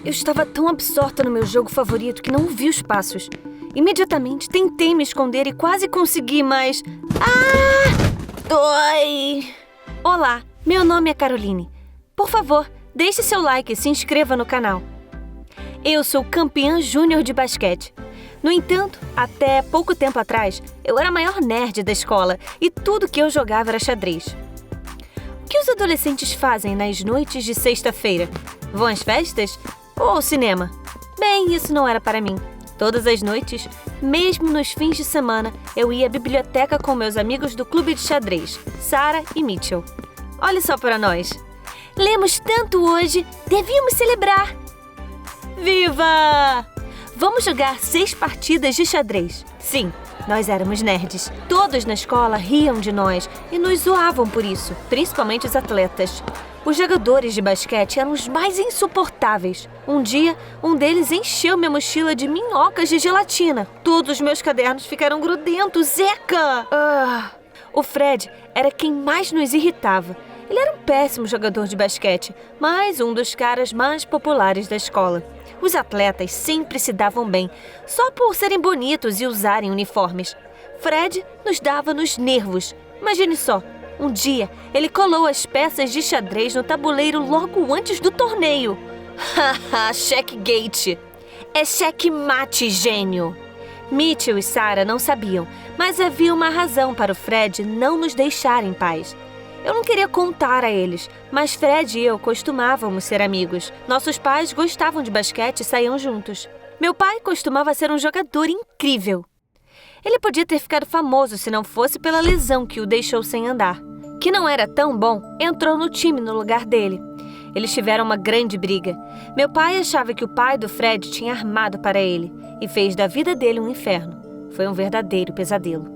Eu estava tão absorta no meu jogo favorito que não vi os passos. Imediatamente tentei me esconder e quase consegui, mas... Dói! Olá, meu nome é Caroline. Por favor, deixe seu like e se inscreva no canal. Eu sou campeã júnior de basquete. No entanto, até pouco tempo atrás, eu era a maior nerd da escola e tudo que eu jogava era xadrez. O que os adolescentes fazem nas noites de sexta-feira? Vão às festas? Ou ao cinema? Bem, isso não era para mim. Todas as noites, mesmo nos fins de semana, eu ia à biblioteca com meus amigos do clube de xadrez, Sarah e Mitchell. Olha só para nós. Lemos tanto hoje, devíamos celebrar. Viva! Vamos jogar 6 partidas de xadrez. Sim, nós éramos nerds. Todos na escola riam de nós e nos zoavam por isso, principalmente os atletas. Os jogadores de basquete eram os mais insuportáveis. Um dia, um deles encheu minha mochila de minhocas de gelatina. Todos os meus cadernos ficaram grudentos, eca! O Fred era quem mais nos irritava. Ele era um péssimo jogador de basquete, mas um dos caras mais populares da escola. Os atletas sempre se davam bem, só por serem bonitos e usarem uniformes. Fred nos dava nos nervos. Imagine só. Um dia, ele colou as peças de xadrez no tabuleiro logo antes do torneio. Haha, checkgate. É checkmate, gênio. Mitchell e Sarah não sabiam, mas havia uma razão para o Fred não nos deixar em paz. Eu não queria contar a eles, mas Fred e eu costumávamos ser amigos. Nossos pais gostavam de basquete e saíam juntos. Meu pai costumava ser um jogador incrível. Ele podia ter ficado famoso se não fosse pela lesão que o deixou sem andar. Que não era tão bom, entrou no time no lugar dele. Eles tiveram uma grande briga. Meu pai achava que o pai do Fred tinha armado para ele e fez da vida dele um inferno. Foi um verdadeiro pesadelo.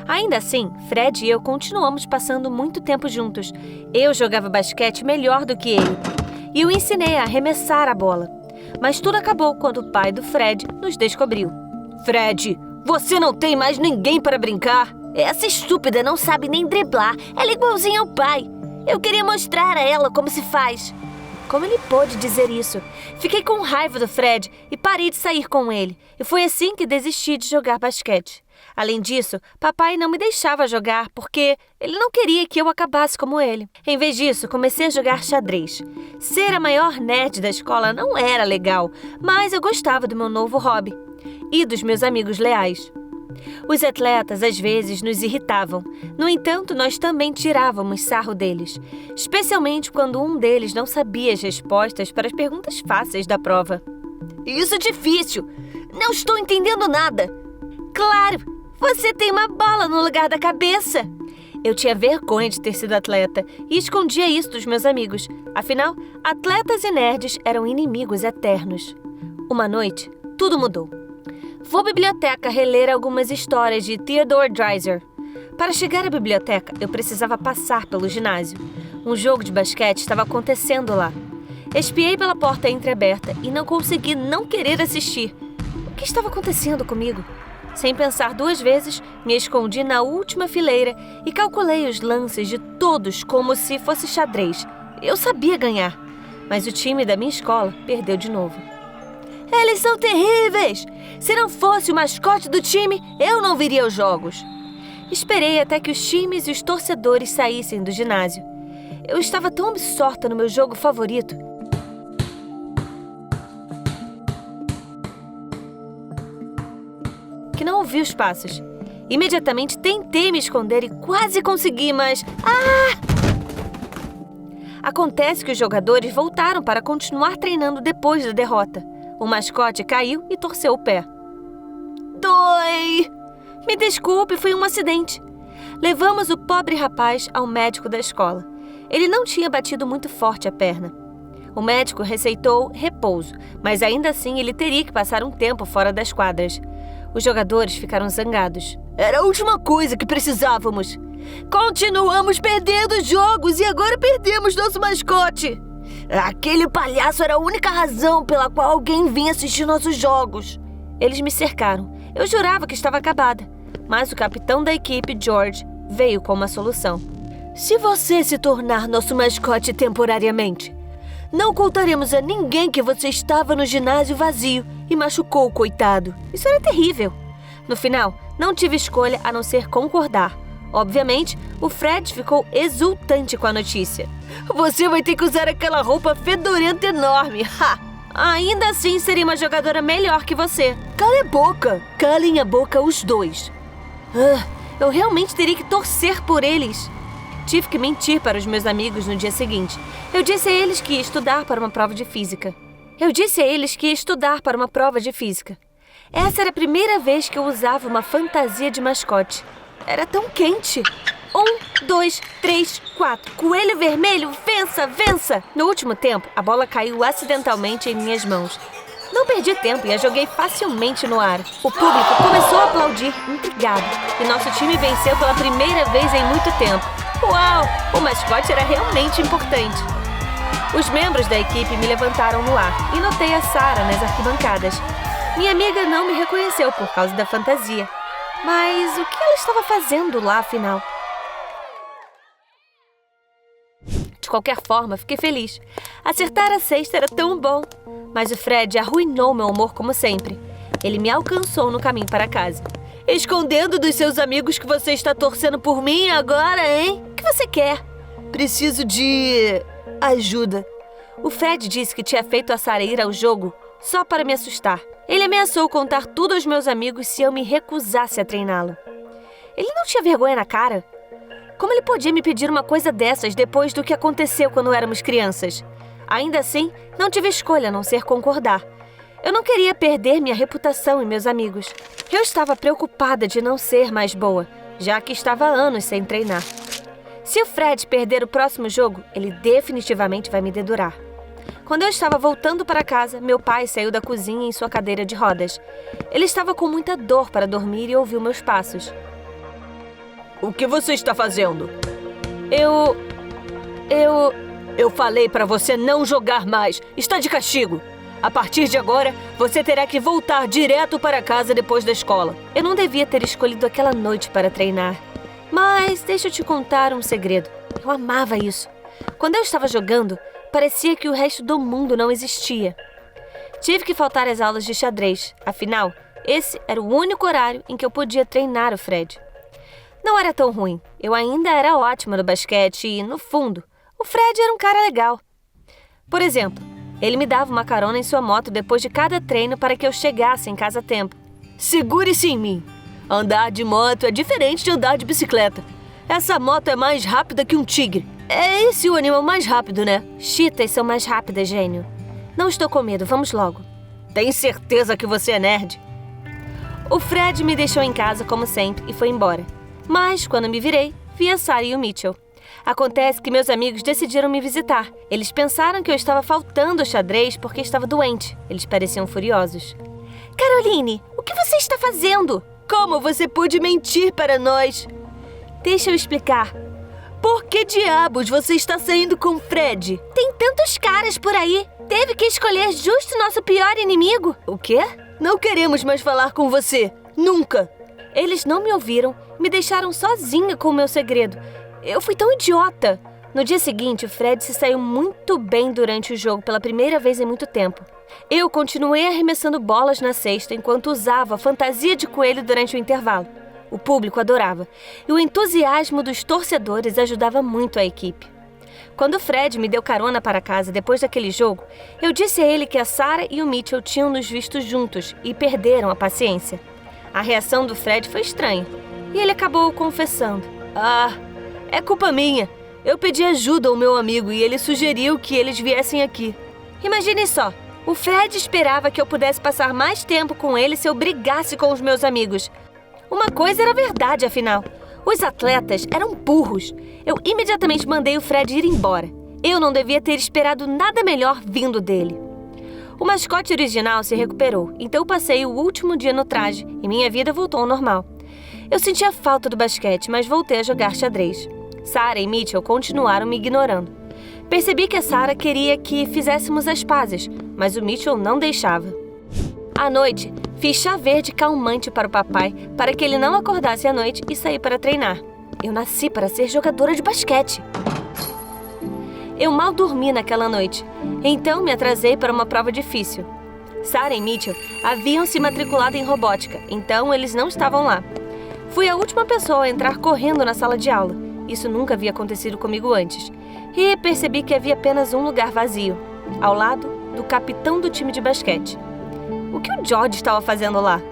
Ainda assim, Fred e eu continuamos passando muito tempo juntos. Eu jogava basquete melhor do que ele e o ensinei a arremessar a bola. Mas tudo acabou quando o pai do Fred nos descobriu. Fred, você não tem mais ninguém para brincar? Essa estúpida não sabe nem driblar. Ela é igualzinha ao pai. Eu queria mostrar a ela como se faz. Como ele pôde dizer isso? Fiquei com raiva do Fred e parei de sair com ele. E foi assim que desisti de jogar basquete. Além disso, papai não me deixava jogar porque ele não queria que eu acabasse como ele. Em vez disso, comecei a jogar xadrez. Ser a maior nerd da escola não era legal, mas eu gostava do meu novo hobby e dos meus amigos leais. Os atletas às vezes nos irritavam. No entanto, nós também tirávamos sarro deles, especialmente quando um deles não sabia as respostas para as perguntas fáceis da prova. Isso é difícil! Não estou entendendo nada! Claro! Você tem uma bola no lugar da cabeça! Eu tinha vergonha de ter sido atleta e escondia isso dos meus amigos. Afinal, atletas e nerds eram inimigos eternos. Uma noite, tudo mudou. Vou à biblioteca reler algumas histórias de Theodore Dreiser. Para chegar à biblioteca, eu precisava passar pelo ginásio. Um jogo de basquete estava acontecendo lá. Espiei pela porta entreaberta e não consegui não querer assistir. O que estava acontecendo comigo? Sem pensar 2 vezes, me escondi na última fileira e calculei os lances de todos como se fosse xadrez. Eu sabia ganhar, mas o time da minha escola perdeu de novo. Eles são terríveis! Se não fosse o mascote do time, eu não viria aos jogos. Esperei até que os times e os torcedores saíssem do ginásio. Eu estava tão absorta no meu jogo favorito que não ouvi os passos. Imediatamente tentei me esconder e quase consegui, mas... Acontece que os jogadores voltaram para continuar treinando depois da derrota. O mascote caiu e torceu o pé. Dói! Me desculpe, foi um acidente. Levamos o pobre rapaz ao médico da escola. Ele não tinha batido muito forte a perna. O médico receitou repouso, mas ainda assim ele teria que passar um tempo fora das quadras. Os jogadores ficaram zangados. Era a última coisa que precisávamos. Continuamos perdendo jogos e agora perdemos nosso mascote. Aquele palhaço era a única razão pela qual alguém vinha assistir nossos jogos. Eles me cercaram. Eu jurava que estava acabada. Mas o capitão da equipe, George, veio com uma solução. Se você se tornar nosso mascote temporariamente, Não contaremos a ninguém que você estava no ginásio vazio e machucou o coitado. Isso era terrível. No final, não tive escolha a não ser concordar. Obviamente, o Fred ficou exultante com a notícia. Você vai ter que usar aquela roupa fedorenta enorme. Ha! Ainda assim, seria uma jogadora melhor que você. Cala a boca! Calem a boca os dois. Eu realmente teria que torcer por eles. Tive que mentir para os meus amigos no dia seguinte. Eu disse a eles que ia estudar para uma prova de física. Essa era a primeira vez que eu usava uma fantasia de mascote. Era tão quente. 1, 2, 3, 4. Coelho vermelho, vença, vença! No último tempo, a bola caiu acidentalmente em minhas mãos. Não perdi tempo e a joguei facilmente no ar. O público começou a aplaudir, intrigado. E nosso time venceu pela primeira vez em muito tempo. Uau! O mascote era realmente importante. Os membros da equipe me levantaram no ar e notei a Sarah nas arquibancadas. Minha amiga não me reconheceu por causa da fantasia. Mas o que ela estava fazendo lá, afinal? De qualquer forma, fiquei feliz. Acertar a cesta era tão bom. Mas o Fred arruinou meu humor como sempre. Ele me alcançou no caminho para casa. Escondendo dos seus amigos que você está torcendo por mim agora, hein? O que você quer? Preciso de ajuda. O Fred disse que tinha feito a Sarah ir ao jogo só para me assustar. Ele ameaçou contar tudo aos meus amigos se eu me recusasse a treiná-lo. Ele não tinha vergonha na cara? Como ele podia me pedir uma coisa dessas depois do que aconteceu quando éramos crianças? Ainda assim, não tive escolha a não ser concordar. Eu não queria perder minha reputação e meus amigos. Eu estava preocupada de não ser mais boa, já que estava há anos sem treinar. Se o Fred perder o próximo jogo, ele definitivamente vai me dedurar. Quando eu estava voltando para casa, meu pai saiu da cozinha em sua cadeira de rodas. Ele estava com muita dor para dormir e ouviu meus passos. O que você está fazendo? Eu falei para você não jogar mais. Está de castigo. A partir de agora, você terá que voltar direto para casa depois da escola. Eu não devia ter escolhido aquela noite para treinar. Mas deixa eu te contar um segredo. Eu amava isso. Quando eu estava jogando, parecia que o resto do mundo não existia. Tive que faltar às aulas de xadrez. Afinal, esse era o único horário em que eu podia treinar o Fred. Não era tão ruim. Eu ainda era ótima no basquete e, no fundo, o Fred era um cara legal. Por exemplo, ele me dava uma carona em sua moto depois de cada treino para que eu chegasse em casa a tempo. Segure-se em mim. Andar de moto é diferente de andar de bicicleta. Essa moto é mais rápida que um tigre. É esse o animal mais rápido, né? Cheetahs são mais rápidas, gênio. Não estou com medo, vamos logo. Tem certeza que você é nerd? O Fred me deixou em casa como sempre e foi embora. Mas, quando me virei, vi a Sarah e o Mitchell. Acontece que meus amigos decidiram me visitar. Eles pensaram que eu estava faltando ao xadrez porque estava doente. Eles pareciam furiosos. Caroline, o que você está fazendo? Como você pôde mentir para nós? Deixa eu explicar. Por que diabos você está saindo com Fred? Tem tantos caras por aí. Teve que escolher justo nosso pior inimigo. O quê? Não queremos mais falar com você. Nunca. Eles não me ouviram, me deixaram sozinha com o meu segredo. Eu fui tão idiota. No dia seguinte, o Fred se saiu muito bem durante o jogo pela primeira vez em muito tempo. Eu continuei arremessando bolas na cesta enquanto usava a fantasia de coelho durante o intervalo. O público adorava, e o entusiasmo dos torcedores ajudava muito a equipe. Quando o Fred me deu carona para casa depois daquele jogo, eu disse a ele que a Sarah e o Mitchell tinham nos visto juntos e perderam a paciência. A reação do Fred foi estranha, e ele acabou confessando. É culpa minha. Eu pedi ajuda ao meu amigo e ele sugeriu que eles viessem aqui. Imagine só, o Fred esperava que eu pudesse passar mais tempo com ele se eu brigasse com os meus amigos. Uma coisa era verdade, afinal. Os atletas eram burros. Eu imediatamente mandei o Fred ir embora. Eu não devia ter esperado nada melhor vindo dele. O mascote original se recuperou, então eu passei o último dia no traje e minha vida voltou ao normal. Eu sentia falta do basquete, mas voltei a jogar xadrez. Sarah e Mitchell continuaram me ignorando. Percebi que a Sarah queria que fizéssemos as pazes, mas o Mitchell não deixava. À noite, fiz chá verde calmante para o papai para que ele não acordasse à noite e sair para treinar. Eu nasci para ser jogadora de basquete. Eu mal dormi naquela noite, então me atrasei para uma prova difícil. Sarah e Mitchell haviam se matriculado em robótica, então eles não estavam lá. Fui a última pessoa a entrar correndo na sala de aula. Isso nunca havia acontecido comigo antes. E percebi que havia apenas um lugar vazio, ao lado do capitão do time de basquete. O que o George estava fazendo lá?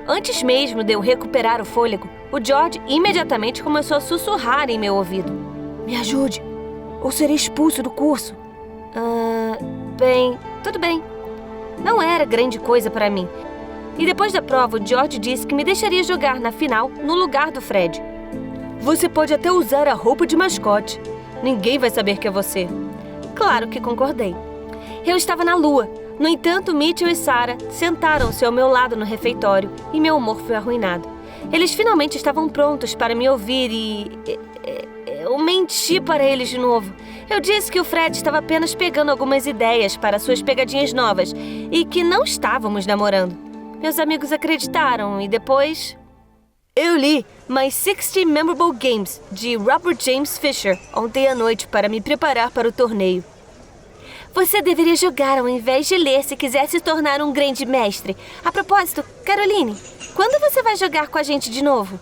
Antes mesmo de eu recuperar o fôlego, o George imediatamente começou a sussurrar em meu ouvido. Me ajude, ou serei expulso do curso. Bem, tudo bem. Não era grande coisa para mim. E depois da prova, o George disse que me deixaria jogar na final no lugar do Fred. Você pode até usar a roupa de mascote. Ninguém vai saber que é você. Claro que concordei. Eu estava na lua. No entanto, Mitchell e Sarah sentaram-se ao meu lado no refeitório e meu humor foi arruinado. Eles finalmente estavam prontos para me ouvir e... Eu menti para eles de novo. Eu disse que o Fred estava apenas pegando algumas ideias para suas pegadinhas novas e que não estávamos namorando. Meus amigos acreditaram e depois... Eu li My 60 Memorable Games, de Robert James Fisher, ontem à noite para me preparar para o torneio. Você deveria jogar ao invés de ler se quiser se tornar um grande mestre. A propósito, Caroline, quando você vai jogar com a gente de novo?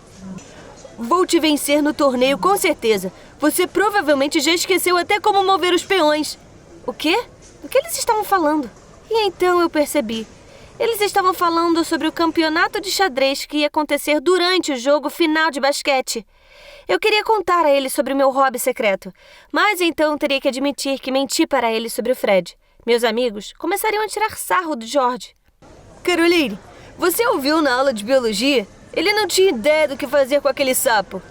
Vou te vencer no torneio com certeza. Você provavelmente já esqueceu até como mover os peões. O quê? O que eles estavam falando? E então eu percebi. Eles estavam falando sobre o campeonato de xadrez que ia acontecer durante o jogo final de basquete. Eu queria contar a eles sobre o meu hobby secreto, mas então teria que admitir que menti para eles sobre o Fred. Meus amigos começariam a tirar sarro do George. Caroline, você ouviu na aula de biologia? Ele não tinha ideia do que fazer com aquele sapo.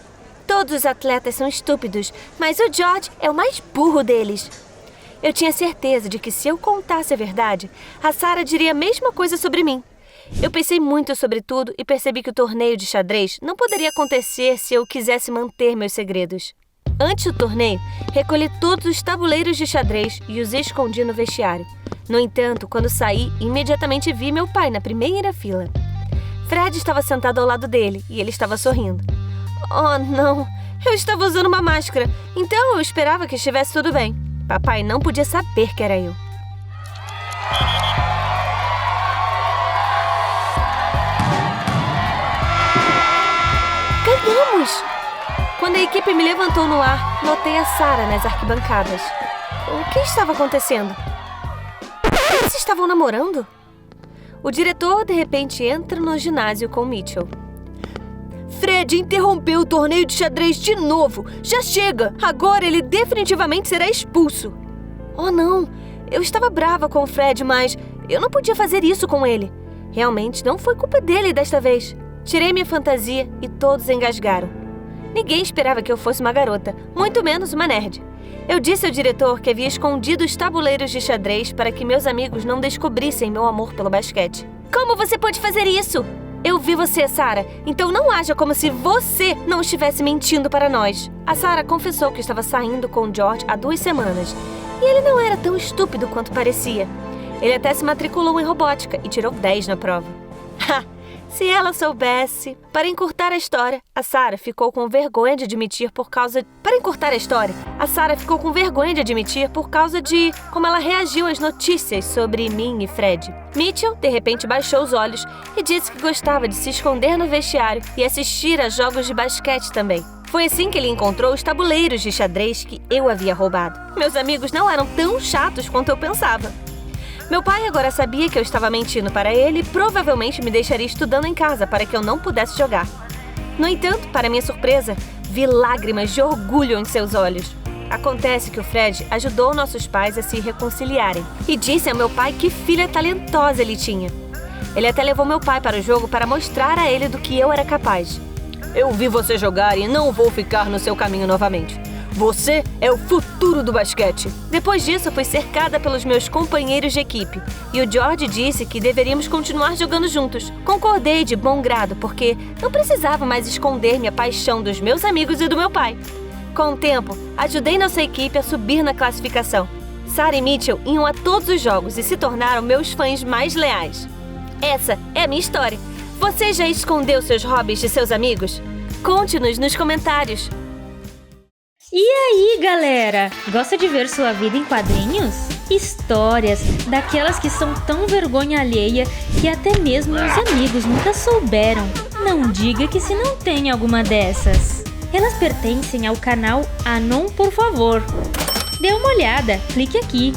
Todos os atletas são estúpidos, mas o George é o mais burro deles. Eu tinha certeza de que se eu contasse a verdade, a Sarah diria a mesma coisa sobre mim. Eu pensei muito sobre tudo e percebi que o torneio de xadrez não poderia acontecer se eu quisesse manter meus segredos. Antes do torneio, recolhi todos os tabuleiros de xadrez e os escondi no vestiário. No entanto, quando saí, imediatamente vi meu pai na primeira fila. Fred estava sentado ao lado dele e ele estava sorrindo. Oh, não! Eu estava usando uma máscara, então eu esperava que estivesse tudo bem. Papai não podia saber que era eu. Ganhamos! Quando a equipe me levantou no ar, notei a Sarah nas arquibancadas. O que estava acontecendo? Eles estavam namorando? O diretor, de repente, entra no ginásio com Mitchell. Fred interrompeu o torneio de xadrez de novo. Já chega! Agora ele definitivamente será expulso. Oh, não! Eu estava brava com o Fred, mas eu não podia fazer isso com ele. Realmente não foi culpa dele desta vez. Tirei minha fantasia e todos engasgaram. Ninguém esperava que eu fosse uma garota, muito menos uma nerd. Eu disse ao diretor que havia escondido os tabuleiros de xadrez para que meus amigos não descobrissem meu amor pelo basquete. Como você pode fazer isso? Eu vi você, Sarah, então não haja como se você não estivesse mentindo para nós. A Sarah confessou que estava saindo com o George há 2 semanas. E ele não era tão estúpido quanto parecia. Ele até se matriculou em robótica e tirou 10 na prova. Ha! Se ela soubesse... Para encurtar a história, a Sarah ficou com vergonha de admitir por causa de como ela reagiu às notícias sobre mim e Fred. Mitchell, de repente, baixou os olhos e disse que gostava de se esconder no vestiário e assistir a jogos de basquete também. Foi assim que ele encontrou os tabuleiros de xadrez que eu havia roubado. Meus amigos não eram tão chatos quanto eu pensava. Meu pai agora sabia que eu estava mentindo para ele e provavelmente me deixaria estudando em casa para que eu não pudesse jogar. No entanto, para minha surpresa, vi lágrimas de orgulho em seus olhos. Acontece que o Fred ajudou nossos pais a se reconciliarem e disse ao meu pai que filha talentosa ele tinha. Ele até levou meu pai para o jogo para mostrar a ele do que eu era capaz. Eu vi você jogar e não vou ficar no seu caminho novamente. Você é o futuro do basquete. Depois disso, fui cercada pelos meus companheiros de equipe. E o George disse que deveríamos continuar jogando juntos. Concordei de bom grado, porque não precisava mais esconder minha paixão dos meus amigos e do meu pai. Com o tempo, ajudei nossa equipe a subir na classificação. Sarah e Mitchell iam a todos os jogos e se tornaram meus fãs mais leais. Essa é a minha história. Você já escondeu seus hobbies de seus amigos? Conte-nos nos comentários. E aí, galera? Gosta de ver sua vida em quadrinhos? Histórias, daquelas que são tão vergonha alheia que até mesmo os amigos nunca souberam. Não diga que se não tem alguma dessas. Elas pertencem ao canal Anon, por favor. Dê uma olhada, clique aqui.